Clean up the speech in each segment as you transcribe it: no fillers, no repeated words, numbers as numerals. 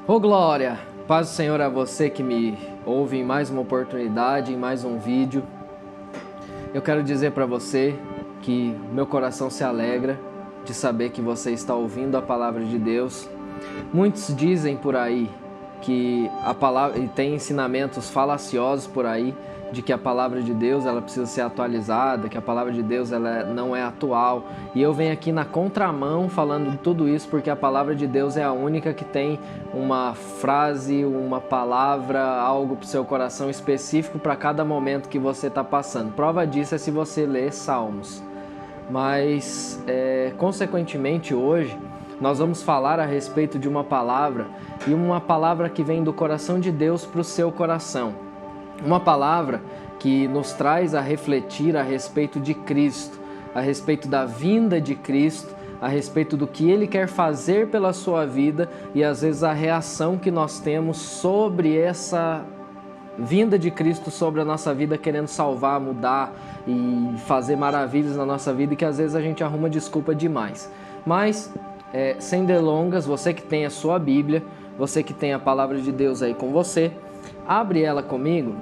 Ô glória, paz do Senhor a você que me ouve em mais uma oportunidade, em mais um vídeo. Eu quero dizer para você que meu coração se alegra de saber que você está ouvindo a palavra de Deus. Muitos dizem por aí que a palavra, e tem ensinamentos falaciosos por aí, de que a palavra de Deus ela precisa ser atualizada, que a palavra de Deus ela não é atual. E eu venho aqui na contramão falando de tudo isso porque a palavra de Deus é a única que tem uma frase, uma palavra, algo para o seu coração específico para cada momento que você está passando. Prova disso é se você ler Salmos. Mas, consequentemente, hoje nós vamos falar a respeito de uma palavra, e uma palavra que vem do coração de Deus para o seu coração. Uma palavra que nos traz a refletir a respeito de Cristo, a respeito da vinda de Cristo, a respeito do que Ele quer fazer pela sua vida e às vezes a reação que nós temos sobre essa vinda de Cristo sobre a nossa vida, querendo salvar, mudar e fazer maravilhas na nossa vida, e que às vezes a gente arruma desculpa demais. Mas, sem delongas, você que tem a sua Bíblia, você que tem a palavra de Deus aí com você, abre ela comigo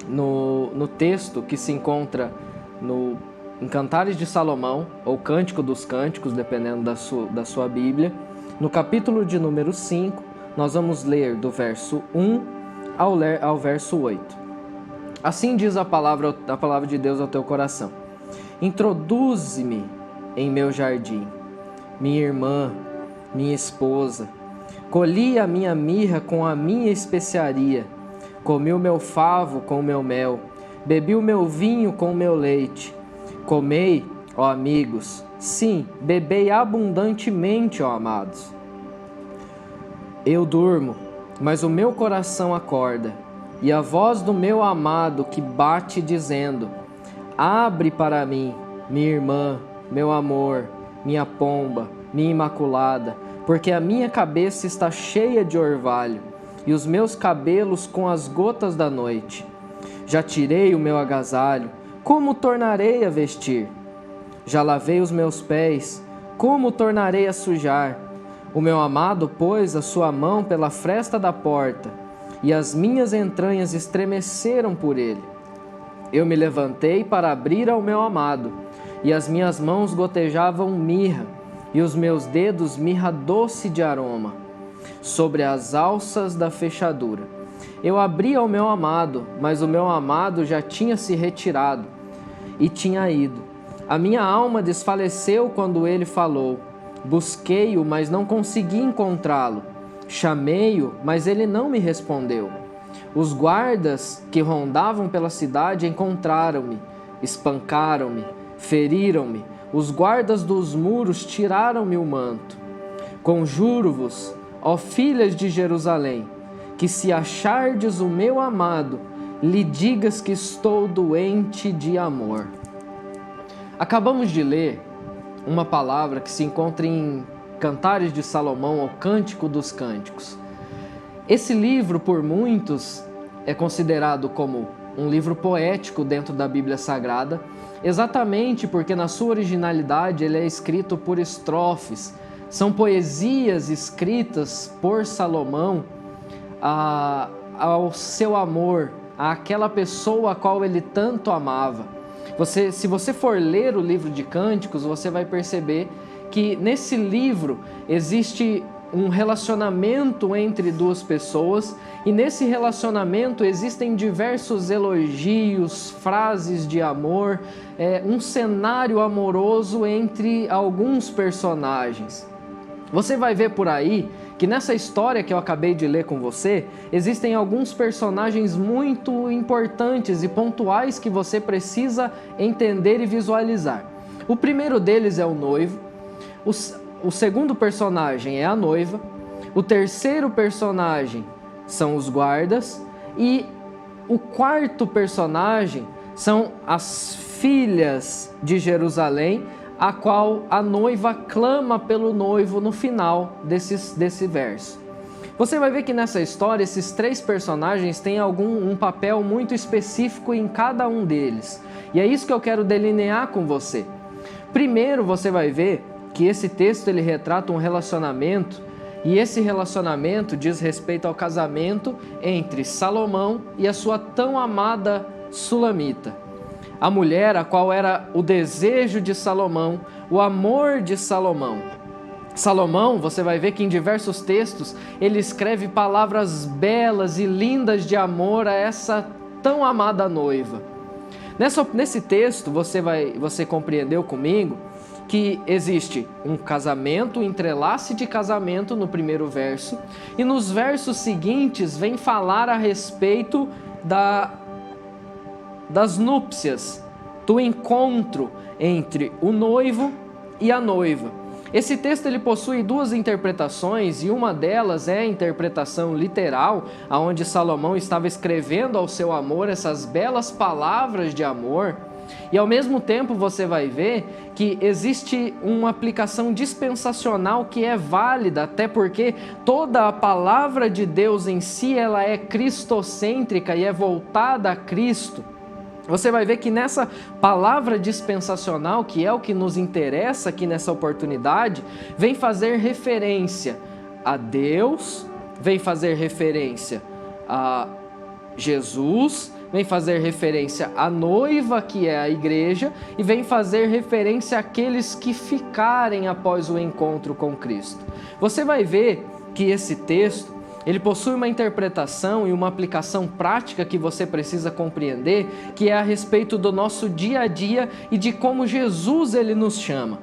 no texto que se encontra em Cantares de Salomão, ou Cântico dos Cânticos, dependendo da sua Bíblia. No capítulo de número 5, nós vamos ler do verso 1 ao verso 8. Assim diz a palavra de Deus ao teu coração: Introduze-me em meu jardim, minha irmã, minha esposa. Colhi a minha mirra com a minha especiaria, comi o meu favo com o meu mel, bebi o meu vinho com o meu leite. Comei, ó amigos, sim, bebei abundantemente, ó amados. Eu durmo, mas o meu coração acorda, e a voz do meu amado que bate dizendo: abre para mim, minha irmã, meu amor, minha pomba, minha imaculada, porque a minha cabeça está cheia de orvalho, e os meus cabelos com as gotas da noite. Já tirei o meu agasalho, como tornarei a vestir? Já lavei os meus pés, como tornarei a sujar? O meu amado pôs a sua mão pela fresta da porta, e as minhas entranhas estremeceram por ele. Eu me levantei para abrir ao meu amado, e as minhas mãos gotejavam mirra, e os meus dedos mirra doce de aroma. Sobre as alças da fechadura eu abri ao meu amado, mas o meu amado já tinha se retirado e tinha ido. A minha alma desfaleceu quando ele falou. Busquei-o, mas não consegui encontrá-lo. Chamei-o, mas ele não me respondeu. Os guardas que rondavam pela cidade encontraram-me, espancaram-me, feriram-me. Os guardas dos muros tiraram-me o manto. Conjuro-vos, ó filhas de Jerusalém, que se achardes o meu amado, lhe digas que estou doente de amor. Acabamos de ler uma palavra que se encontra em Cantares de Salomão, ou Cântico dos Cânticos. Esse livro, por muitos, é considerado como um livro poético dentro da Bíblia Sagrada, exatamente porque na sua originalidade ele é escrito por estrofes. São poesias escritas por Salomão ao seu amor, àquela pessoa a qual ele tanto amava. Se você for ler o livro de Cânticos, você vai perceber que nesse livro existe um relacionamento entre duas pessoas, e nesse relacionamento existem diversos elogios, frases de amor, um cenário amoroso entre alguns personagens. Você vai ver por aí que nessa história que eu acabei de ler com você, existem alguns personagens muito importantes e pontuais que você precisa entender e visualizar. O primeiro deles é o noivo, o segundo personagem é a noiva, o terceiro personagem são os guardas, e o quarto personagem são as filhas de Jerusalém, a qual a noiva clama pelo noivo no final desse verso. Você vai ver que nessa história esses três personagens têm um papel muito específico em cada um deles. E é isso que eu quero delinear com você. Primeiro você vai ver que esse texto ele retrata um relacionamento E esse relacionamento diz respeito ao casamento entre Salomão e a sua tão amada Sulamita. A mulher a qual era o desejo de Salomão, o amor de Salomão. Salomão, você vai ver que em diversos textos ele escreve palavras belas e lindas de amor a essa tão amada noiva. Nesse texto você compreendeu comigo que existe um casamento, um entrelace de casamento no primeiro verso, e nos versos seguintes vem falar a respeito das núpcias, do encontro entre o noivo e a noiva. Esse texto ele possui duas interpretações, e uma delas é a interpretação literal, onde Salomão estava escrevendo ao seu amor essas belas palavras de amor, e ao mesmo tempo você vai ver que existe uma aplicação dispensacional que é válida, até porque toda a palavra de Deus em si ela é cristocêntrica e é voltada a Cristo. Você vai ver que nessa palavra dispensacional, que é o que nos interessa aqui nessa oportunidade, vem fazer referência a Deus, vem fazer referência a Jesus, vem fazer referência à noiva, que é a igreja, e vem fazer referência àqueles que ficarem após o encontro com Cristo. Você vai ver que esse texto ele possui uma interpretação e uma aplicação prática que você precisa compreender, que é a respeito do nosso dia a dia e de como Jesus ele nos chama.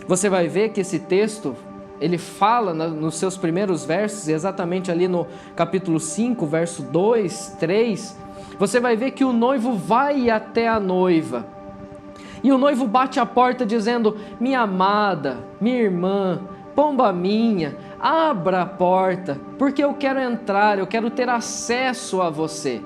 Você vai ver que esse texto, ele fala nos seus primeiros versos, exatamente ali no capítulo 5, verso 2, 3, você vai ver que o noivo vai até a noiva. E o noivo bate a porta dizendo: minha amada, minha irmã, pomba minha, abra a porta, porque eu quero entrar, eu quero ter acesso a você.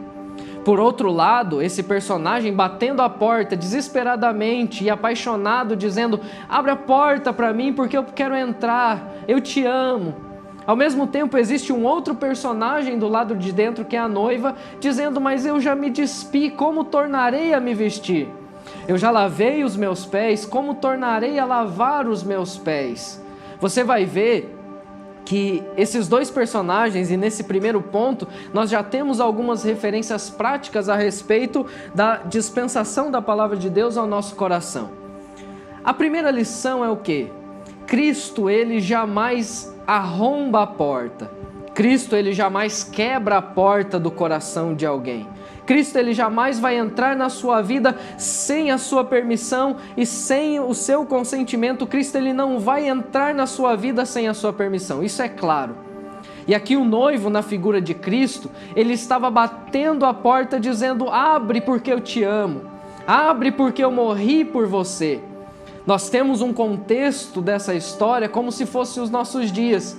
Por outro lado, esse personagem batendo a porta desesperadamente e apaixonado, dizendo: abre a porta para mim porque eu quero entrar, eu te amo. Ao mesmo tempo existe um outro personagem do lado de dentro, que é a noiva, dizendo: mas eu já me despi, como tornarei a me vestir? Eu já lavei os meus pés, como tornarei a lavar os meus pés? Você vai ver que esses dois personagens, e nesse primeiro ponto, nós já temos algumas referências práticas a respeito da dispensação da palavra de Deus ao nosso coração. A primeira lição é o quê? Cristo, ele jamais arromba a porta. Cristo, ele jamais quebra a porta do coração de alguém. Cristo, ele jamais vai entrar na sua vida sem a sua permissão e sem o seu consentimento. Cristo, ele não vai entrar na sua vida sem a sua permissão, isso é claro. E aqui o noivo, na figura de Cristo, ele estava batendo a porta dizendo: abre porque eu te amo, abre porque eu morri por você. Nós temos um contexto dessa história como se fosse os nossos dias.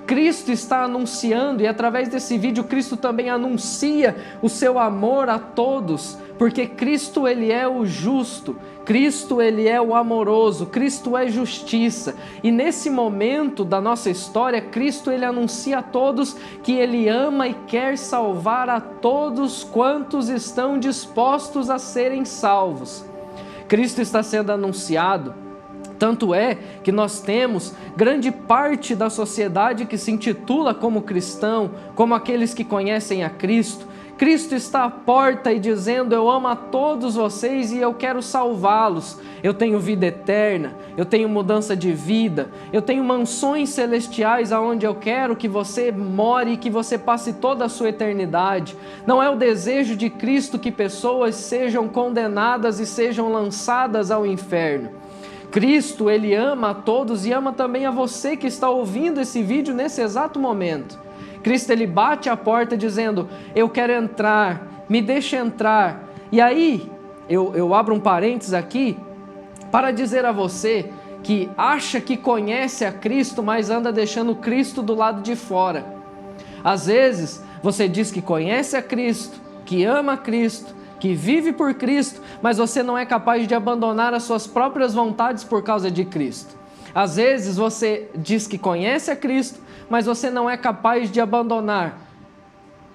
Cristo está anunciando, e através desse vídeo Cristo também anuncia o seu amor a todos, porque Cristo ele é o justo, Cristo ele é o amoroso, Cristo é justiça. E nesse momento da nossa história, Cristo ele anuncia a todos que ele ama e quer salvar a todos quantos estão dispostos a serem salvos. Cristo está sendo anunciado. Tanto é que nós temos grande parte da sociedade que se intitula como cristão, como aqueles que conhecem a Cristo. Cristo está à porta e dizendo: eu amo a todos vocês e eu quero salvá-los. Eu tenho vida eterna, eu tenho mudança de vida, eu tenho mansões celestiais aonde eu quero que você more e que você passe toda a sua eternidade. Não é o desejo de Cristo que pessoas sejam condenadas e sejam lançadas ao inferno. Cristo, ele ama a todos e ama também a você que está ouvindo esse vídeo nesse exato momento. Cristo, ele bate a porta dizendo: eu quero entrar, me deixa entrar. E aí, eu abro um parênteses aqui para dizer a você que acha que conhece a Cristo, mas anda deixando Cristo do lado de fora. Às vezes, você diz que conhece a Cristo, que ama a Cristo, que vive por Cristo, mas você não é capaz de abandonar as suas próprias vontades por causa de Cristo. Às vezes você diz que conhece a Cristo, mas você não é capaz de abandonar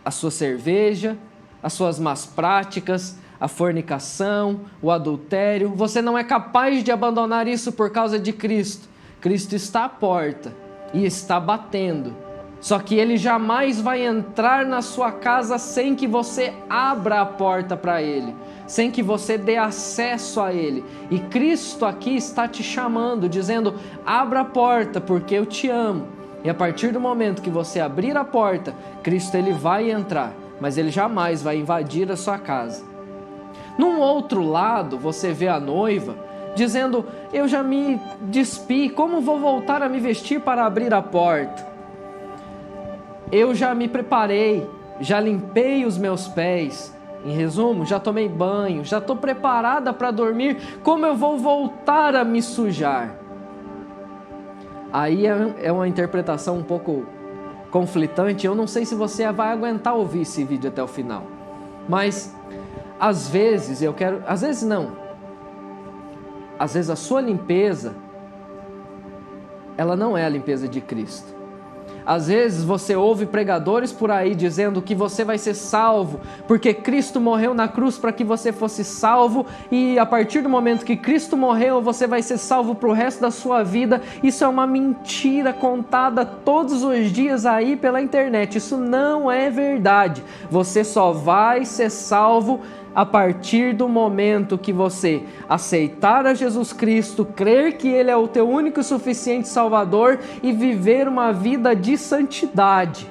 a sua cerveja, as suas más práticas, a fornicação, o adultério. Você não é capaz de abandonar isso por causa de Cristo. Cristo está à porta e está batendo. Só que Ele jamais vai entrar na sua casa sem que você abra a porta para Ele, sem que você dê acesso a Ele. E Cristo aqui está te chamando, dizendo: abra a porta porque eu te amo. E a partir do momento que você abrir a porta, Cristo Ele vai entrar, mas Ele jamais vai invadir a sua casa. Num outro lado, você vê a noiva dizendo: eu já me despi, como vou voltar a me vestir para abrir a porta? Eu já me preparei, já limpei os meus pés. Em resumo, já tomei banho, já estou preparada para dormir. Como eu vou voltar a me sujar? Aí é uma interpretação um pouco conflitante. Eu não sei se você vai aguentar ouvir esse vídeo até o final. Mas, às vezes às vezes não. Às vezes a sua limpeza, ela não é a limpeza de Cristo. Às vezes você ouve pregadores por aí dizendo que você vai ser salvo porque Cristo morreu na cruz para que você fosse salvo, e a partir do momento que Cristo morreu você vai ser salvo para o resto da sua vida. Isso é uma mentira contada todos os dias aí pela internet. Isso não é verdade. Você só vai ser salvo a partir do momento que você aceitar a Jesus Cristo, crer que Ele é o teu único e suficiente Salvador e viver uma vida de santidade.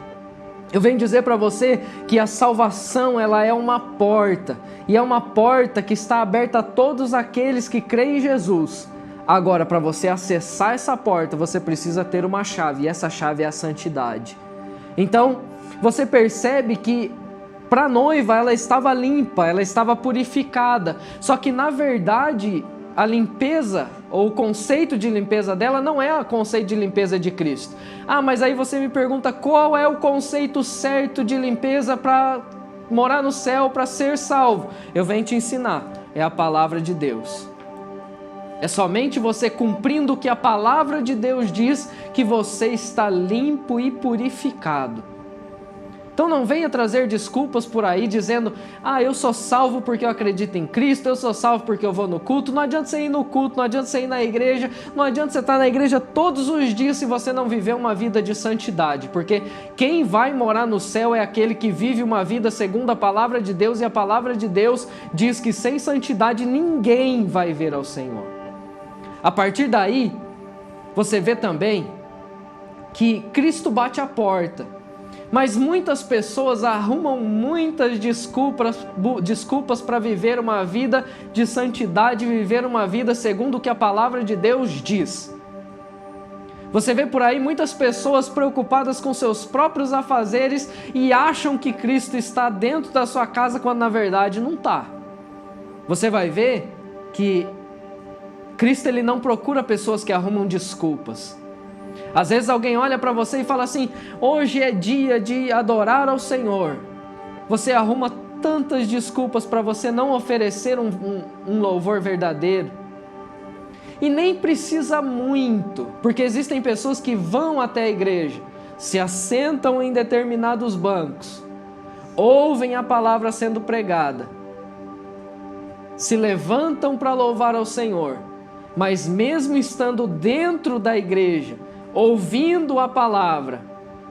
Eu venho dizer para você que a salvação, ela é uma porta, e é uma porta que está aberta a todos aqueles que creem em Jesus. Agora, para você acessar essa porta, você precisa ter uma chave, e essa chave é a santidade. Então, você percebe que para a noiva ela estava limpa, ela estava purificada. Só que na verdade a limpeza, ou o conceito de limpeza dela não é o conceito de limpeza de Cristo. Mas aí você me pergunta qual é o conceito certo de limpeza para morar no céu, para ser salvo. Eu venho te ensinar, é a palavra de Deus. É somente você cumprindo o que a palavra de Deus diz que você está limpo e purificado. Então não venha trazer desculpas por aí dizendo: eu sou salvo porque eu acredito em Cristo, eu sou salvo porque eu vou no culto. Não adianta você ir no culto, não adianta você ir na igreja, não adianta você estar na igreja todos os dias se você não viver uma vida de santidade, porque quem vai morar no céu é aquele que vive uma vida segundo a palavra de Deus, e a palavra de Deus diz que sem santidade ninguém vai ver ao Senhor. A partir daí, você vê também que Cristo bate a porta. Mas muitas pessoas arrumam muitas desculpas para viver uma vida de santidade, viver uma vida segundo o que a palavra de Deus diz. Você vê por aí muitas pessoas preocupadas com seus próprios afazeres e acham que Cristo está dentro da sua casa quando na verdade não está. Você vai ver que Cristo ele não procura pessoas que arrumam desculpas. Às vezes alguém olha para você e fala assim: hoje é dia de adorar ao Senhor. Você arruma tantas desculpas para você não oferecer um louvor verdadeiro. E nem precisa muito, porque existem pessoas que vão até a igreja, se assentam em determinados bancos, ouvem a palavra sendo pregada, se levantam para louvar ao Senhor, mas mesmo estando dentro da igreja, ouvindo a palavra,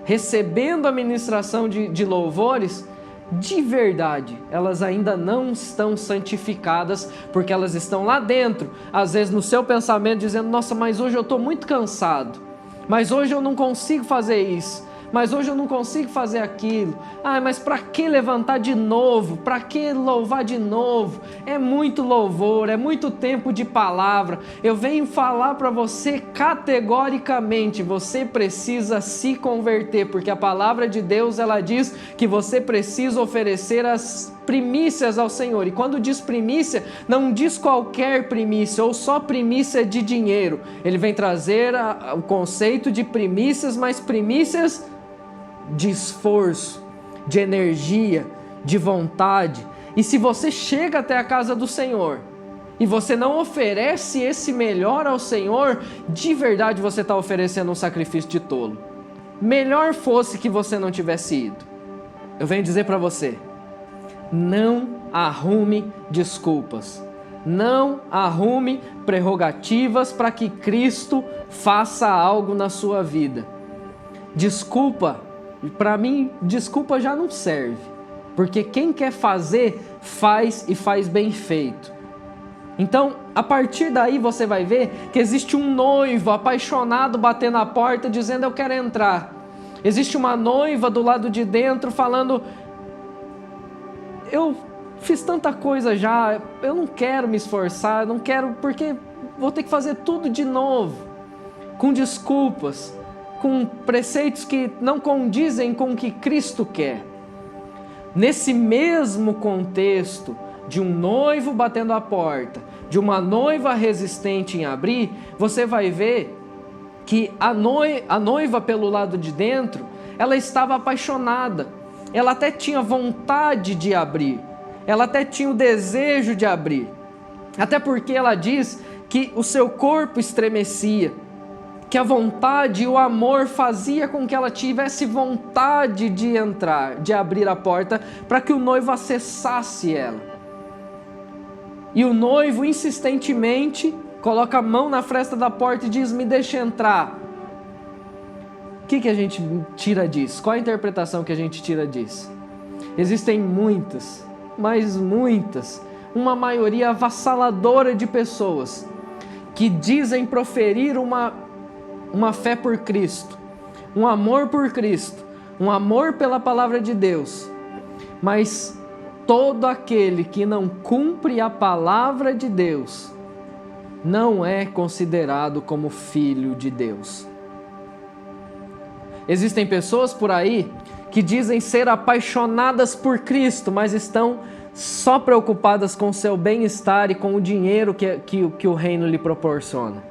recebendo a ministração de louvores, de verdade, elas ainda não estão santificadas, porque elas estão lá dentro, às vezes no seu pensamento, dizendo: nossa, mas hoje eu estou muito cansado, mas hoje eu não consigo fazer isso, mas hoje eu não consigo fazer aquilo. Mas para que levantar de novo? Para que louvar de novo? É muito louvor, é muito tempo de palavra. Eu venho falar para você categoricamente: você precisa se converter, porque a palavra de Deus ela diz que você precisa oferecer as primícias ao Senhor. E quando diz primícia, não diz qualquer primícia ou só primícia de dinheiro. Ele vem trazer o conceito de primícias, mas primícias de esforço, de energia, de vontade. E se você chega até a casa do Senhor e você não oferece esse melhor ao Senhor, de verdade você está oferecendo um sacrifício de tolo. Melhor fosse que você não tivesse ido. Eu venho dizer para você: não arrume desculpas, não arrume prerrogativas para que Cristo faça algo na sua vida. Desculpa para mim, desculpa já não serve. Porque quem quer fazer, faz e faz bem feito. Então, a partir daí você vai ver que existe um noivo apaixonado batendo a porta dizendo eu quero entrar. Existe uma noiva do lado de dentro falando eu fiz tanta coisa já, eu não quero me esforçar, não quero porque vou ter que fazer tudo de novo. Com desculpas, com preceitos que não condizem com o que Cristo quer. Nesse mesmo contexto de um noivo batendo a porta, de uma noiva resistente em abrir, você vai ver que a noiva pelo lado de dentro, ela estava apaixonada, ela até tinha vontade de abrir, ela até tinha o desejo de abrir, até porque ela diz que o seu corpo estremecia, que a vontade e o amor fazia com que ela tivesse vontade de entrar, de abrir a porta, para que o noivo acessasse ela. E o noivo insistentemente coloca a mão na fresta da porta e diz, me deixa entrar. O que a gente tira disso? Qual a interpretação que a gente tira disso? Existem muitas, mas muitas, uma maioria avassaladora de pessoas que dizem proferir uma fé por Cristo, um amor por Cristo, um amor pela palavra de Deus, mas todo aquele que não cumpre a palavra de Deus não é considerado como filho de Deus. Existem pessoas por aí que dizem ser apaixonadas por Cristo, mas estão só preocupadas com o seu bem-estar e com o dinheiro que o reino lhe proporciona.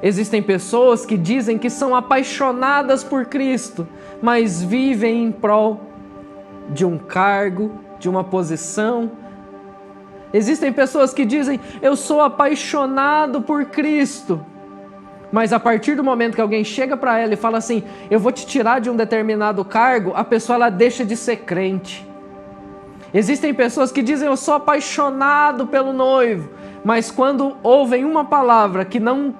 Existem pessoas que dizem que são apaixonadas por Cristo, mas vivem em prol de um cargo, de uma posição. Existem pessoas que dizem, eu sou apaixonado por Cristo, mas a partir do momento que alguém chega para ela e fala assim, eu vou te tirar de um determinado cargo, a pessoa ela deixa de ser crente. Existem pessoas que dizem, eu sou apaixonado pelo noivo, mas quando ouvem uma palavra que não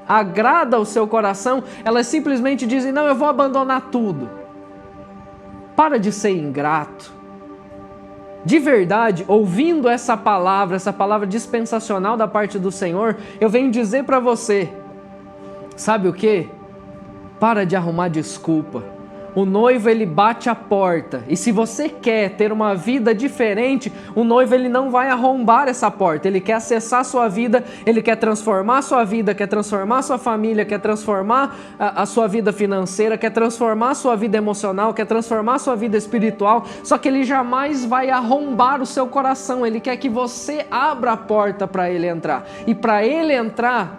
agrada ao seu coração, elas simplesmente dizem, não, eu vou abandonar tudo. Para de ser ingrato. De verdade, ouvindo essa palavra dispensacional da parte do Senhor, eu venho dizer para você, sabe o que? Para de arrumar desculpa. O noivo ele bate a porta, e se você quer ter uma vida diferente, o noivo ele não vai arrombar essa porta, ele quer acessar a sua vida, ele quer transformar a sua vida, quer transformar a sua família, quer transformar a sua vida financeira, quer transformar a sua vida emocional, quer transformar a sua vida espiritual, só que ele jamais vai arrombar o seu coração, ele quer que você abra a porta para ele entrar, e para ele entrar,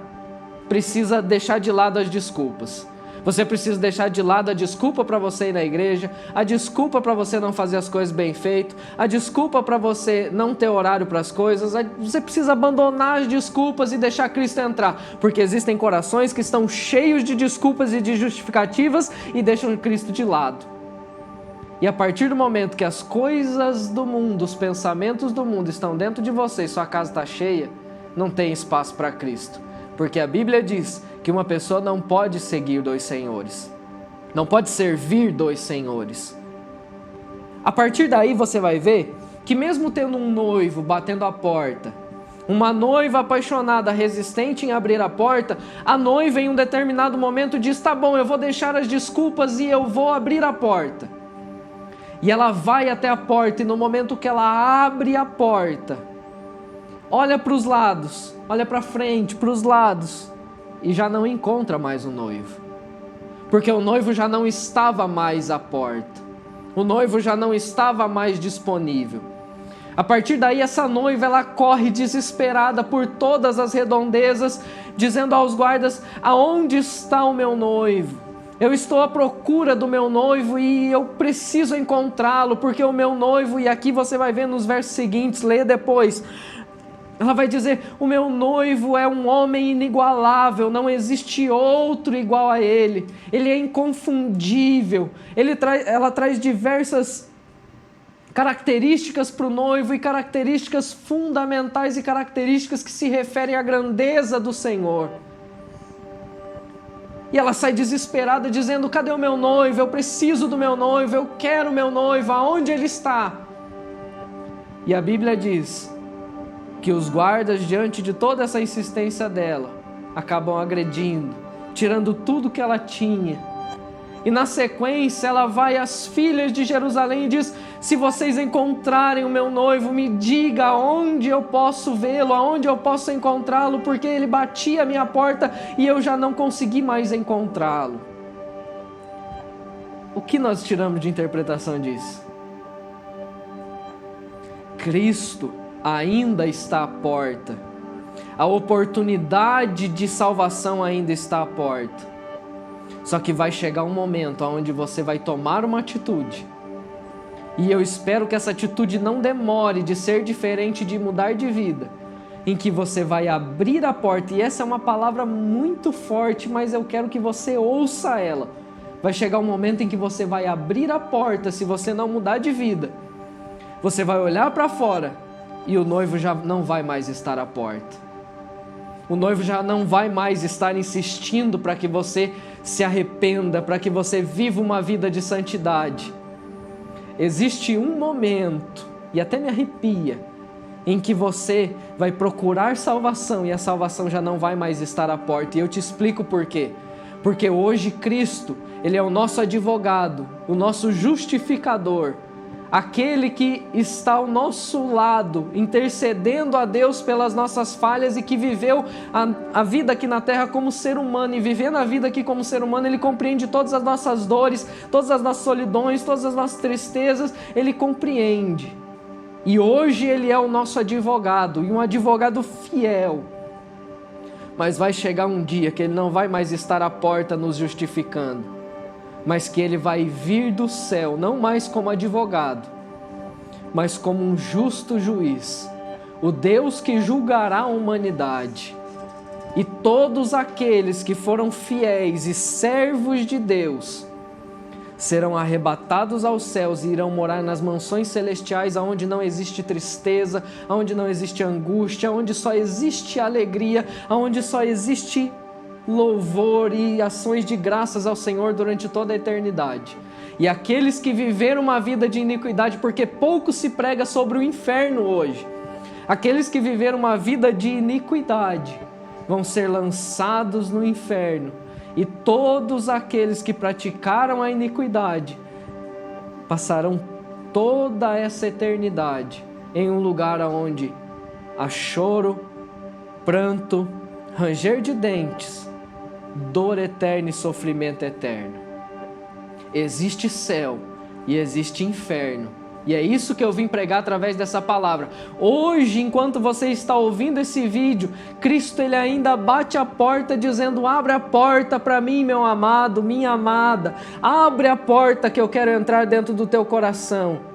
precisa deixar de lado as desculpas. Você precisa deixar de lado a desculpa para você ir na igreja, a desculpa para você não fazer as coisas bem feito, a desculpa para você não ter horário para as coisas. Você precisa abandonar as desculpas e deixar Cristo entrar, porque existem corações que estão cheios de desculpas e de justificativas e deixam Cristo de lado. E a partir do momento que as coisas do mundo, os pensamentos do mundo estão dentro de você e sua casa está cheia, não tem espaço para Cristo. Porque a Bíblia diz que uma pessoa não pode seguir dois senhores. Não pode servir dois senhores. A partir daí você vai ver que mesmo tendo um noivo batendo a porta, uma noiva apaixonada, resistente em abrir a porta, a noiva em um determinado momento diz, tá bom, eu vou deixar as desculpas e eu vou abrir a porta. E ela vai até a porta e no momento que ela abre a porta, olha para os lados, olha para frente, para os lados, e já não encontra mais o noivo. Porque o noivo já não estava mais à porta. O noivo já não estava mais disponível. A partir daí, essa noiva, ela corre desesperada por todas as redondezas, dizendo aos guardas, aonde está o meu noivo? Eu estou à procura do meu noivo e eu preciso encontrá-lo, porque o meu noivo, e aqui você vai ver nos versos seguintes, lê depois, ela vai dizer, o meu noivo é um homem inigualável, não existe outro igual a ele. Ele é inconfundível. Ela traz diversas características para o noivo e características fundamentais e características que se referem à grandeza do Senhor. E ela sai desesperada dizendo: cadê o meu noivo? Eu preciso do meu noivo, eu quero o meu noivo, aonde ele está? E a Bíblia diz que os guardas, diante de toda essa insistência dela, acabam agredindo, tirando tudo que ela tinha. E na sequência ela vai às filhas de Jerusalém e diz: se vocês encontrarem o meu noivo, me diga aonde eu posso vê-lo, aonde eu posso encontrá-lo, porque ele batia a minha porta e eu já não consegui mais encontrá-lo. O que nós tiramos de interpretação disso? Cristo ainda está à porta. A oportunidade de salvação ainda está à porta. Só que vai chegar um momento onde você vai tomar uma atitude. E eu espero que essa atitude não demore de ser diferente, de mudar de vida. Em que você vai abrir a porta. E essa é uma palavra muito forte, mas eu quero que você ouça ela. Vai chegar um momento em que você vai abrir a porta, se você não mudar de vida. Você vai olhar para fora e o noivo já não vai mais estar à porta. O noivo já não vai mais estar insistindo para que você se arrependa, para que você viva uma vida de santidade. Existe um momento, e até me arrepia, em que você vai procurar salvação e a salvação já não vai mais estar à porta. E eu te explico por quê. Porque hoje Cristo, Ele é o nosso advogado, o nosso justificador, aquele que está ao nosso lado, intercedendo a Deus pelas nossas falhas e que viveu a vida aqui na terra como ser humano. E vivendo a vida aqui como ser humano, Ele compreende todas as nossas dores, todas as nossas solidões, todas as nossas tristezas, Ele compreende. E hoje Ele é o nosso advogado, e um advogado fiel. Mas vai chegar um dia que Ele não vai mais estar à porta nos justificando, mas que Ele vai vir do céu, não mais como advogado, mas como um justo juiz, o Deus que julgará a humanidade. E todos aqueles que foram fiéis e servos de Deus serão arrebatados aos céus e irão morar nas mansões celestiais, onde não existe tristeza, onde não existe angústia, onde só existe alegria, onde só existe louvor e ações de graças ao Senhor durante toda a eternidade. E aqueles que viveram uma vida de iniquidade, porque pouco se prega sobre o inferno hoje, aqueles que viveram uma vida de iniquidade vão ser lançados no inferno, e todos aqueles que praticaram a iniquidade passarão toda essa eternidade em um lugar onde há choro, pranto, ranger de dentes, dor eterna e sofrimento eterno. Existe céu e existe inferno. E é isso que eu vim pregar através dessa palavra. Hoje, enquanto você está ouvindo esse vídeo, Cristo Ele ainda bate a porta dizendo: abre a porta para mim, meu amado, minha amada. Abre a porta que eu quero entrar dentro do teu coração.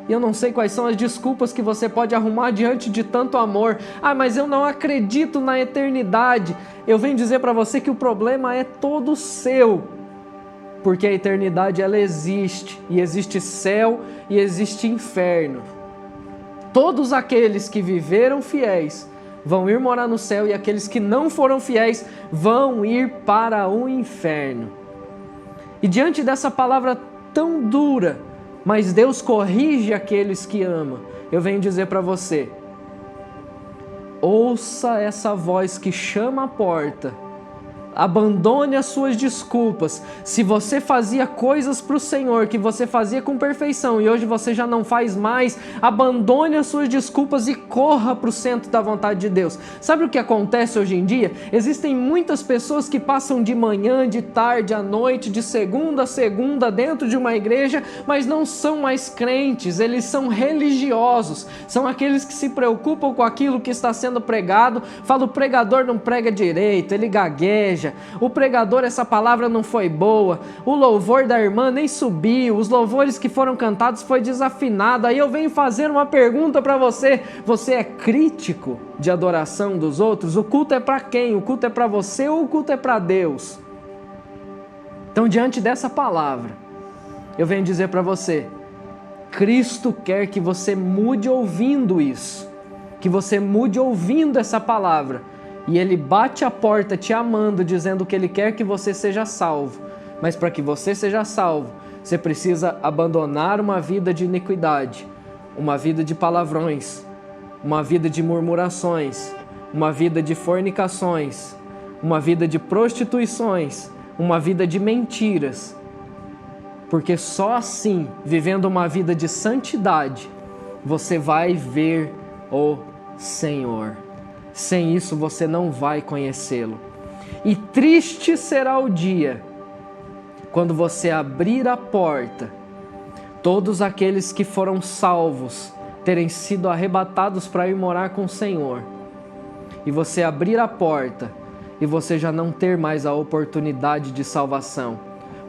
E eu não sei quais são as desculpas que você pode arrumar diante de tanto amor. Ah, mas eu não acredito na eternidade. Eu venho dizer para você que o problema é todo seu. Porque a eternidade ela existe. E existe céu e existe inferno. Todos aqueles que viveram fiéis vão ir morar no céu. E aqueles que não foram fiéis vão ir para o inferno. E diante dessa palavra tão dura, mas Deus corrige aqueles que ama, eu venho dizer para você: ouça essa voz que chama à porta. Abandone as suas desculpas. Se você fazia coisas para o Senhor, que você fazia com perfeição e hoje você já não faz mais, abandone as suas desculpas e corra para o centro da vontade de Deus. Sabe o que acontece hoje em dia? Existem muitas pessoas que passam de manhã, de tarde, à noite, de segunda a segunda dentro de uma igreja, mas não são mais crentes, eles são religiosos. São aqueles que se preocupam com aquilo que está sendo pregado. Fala: o pregador não prega direito, ele gagueja. O pregador, essa palavra não foi boa, o louvor da irmã nem subiu, os louvores que foram cantados foi desafinado. Aí eu venho fazer uma pergunta para você: você é crítico de adoração dos outros? O culto é para quem? O culto é para você ou o culto é para Deus? Então, diante dessa palavra, eu venho dizer para você: Cristo quer que você mude ouvindo isso, que você mude ouvindo essa palavra e Ele bate a porta te amando, dizendo que Ele quer que você seja salvo. Mas para que você seja salvo, você precisa abandonar uma vida de iniquidade, uma vida de palavrões, uma vida de murmurações, uma vida de fornicações, uma vida de prostituições, uma vida de mentiras. Porque só assim, vivendo uma vida de santidade, você vai ver o Senhor. Sem isso você não vai conhecê-lo. E triste será o dia quando você abrir a porta, todos aqueles que foram salvos terem sido arrebatados para ir morar com o Senhor, e você abrir a porta e você já não ter mais a oportunidade de salvação.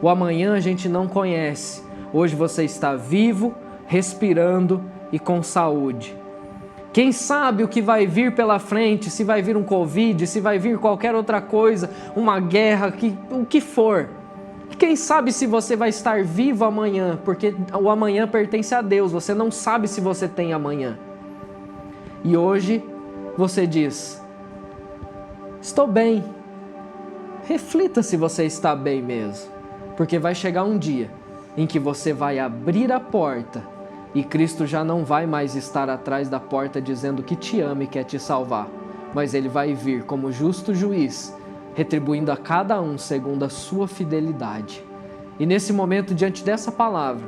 O amanhã a gente não conhece. Hoje você está vivo, respirando e com saúde. Quem sabe o que vai vir pela frente, se vai vir um Covid, se vai vir qualquer outra coisa, uma guerra, o que for. Quem sabe se você vai estar vivo amanhã, porque o amanhã pertence a Deus, você não sabe se você tem amanhã. E hoje você diz: estou bem. Reflita se você está bem mesmo, porque vai chegar um dia em que você vai abrir a porta e Cristo já não vai mais estar atrás da porta dizendo que te ama e quer te salvar, mas Ele vai vir como justo juiz, retribuindo a cada um segundo a sua fidelidade. E nesse momento, diante dessa palavra,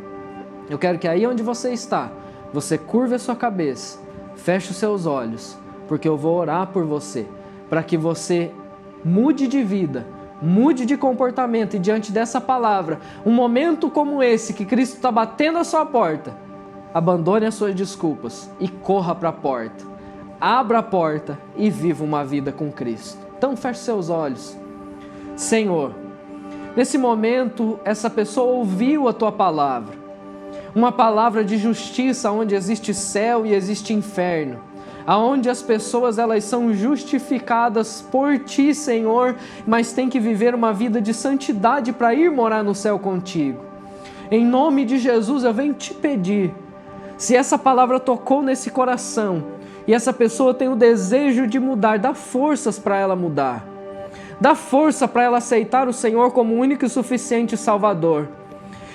eu quero que aí onde você está, você curve a sua cabeça, feche os seus olhos, porque eu vou orar por você, para que você mude de vida, mude de comportamento, e diante dessa palavra, um momento como esse que Cristo está batendo a sua porta, abandone as suas desculpas e corra para a porta. Abra a porta e viva uma vida com Cristo. Então feche seus olhos. Senhor, nesse momento essa pessoa ouviu a Tua palavra, uma palavra de justiça onde existe céu e existe inferno, aonde as pessoas elas são justificadas por Ti, Senhor, mas têm que viver uma vida de santidade para ir morar no céu contigo. Em nome de Jesus eu venho te pedir, se essa palavra tocou nesse coração e essa pessoa tem o desejo de mudar, dá forças para ela mudar. Dá força para ela aceitar o Senhor como único e suficiente Salvador.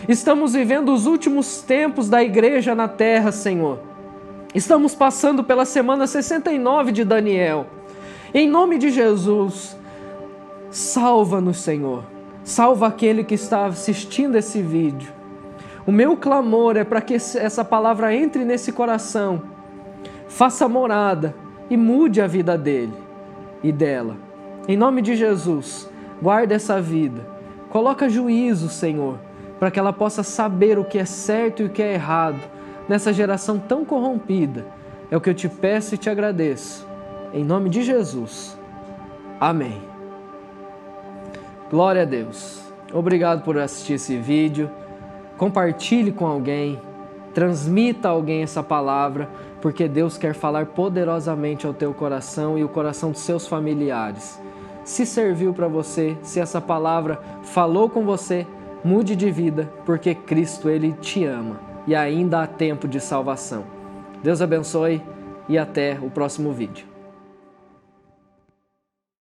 Estamos vivendo os últimos tempos da igreja na terra, Senhor. Estamos passando pela semana 69 de Daniel. Em nome de Jesus, salva-nos, Senhor. Salva aquele que está assistindo esse vídeo. O meu clamor é para que essa palavra entre nesse coração, faça morada e mude a vida dele e dela. Em nome de Jesus, guarda essa vida. Coloca juízo, Senhor, para que ela possa saber o que é certo e o que é errado nessa geração tão corrompida. É o que eu te peço e te agradeço. Em nome de Jesus. Amém. Glória a Deus. Obrigado por assistir esse vídeo. Compartilhe com alguém. Transmita a alguém essa palavra, porque Deus quer falar poderosamente ao teu coração e o coração dos seus familiares. Se serviu para você, se essa palavra falou com você, mude de vida, porque Cristo, Ele te ama e ainda há tempo de salvação. Deus abençoe e até o próximo vídeo.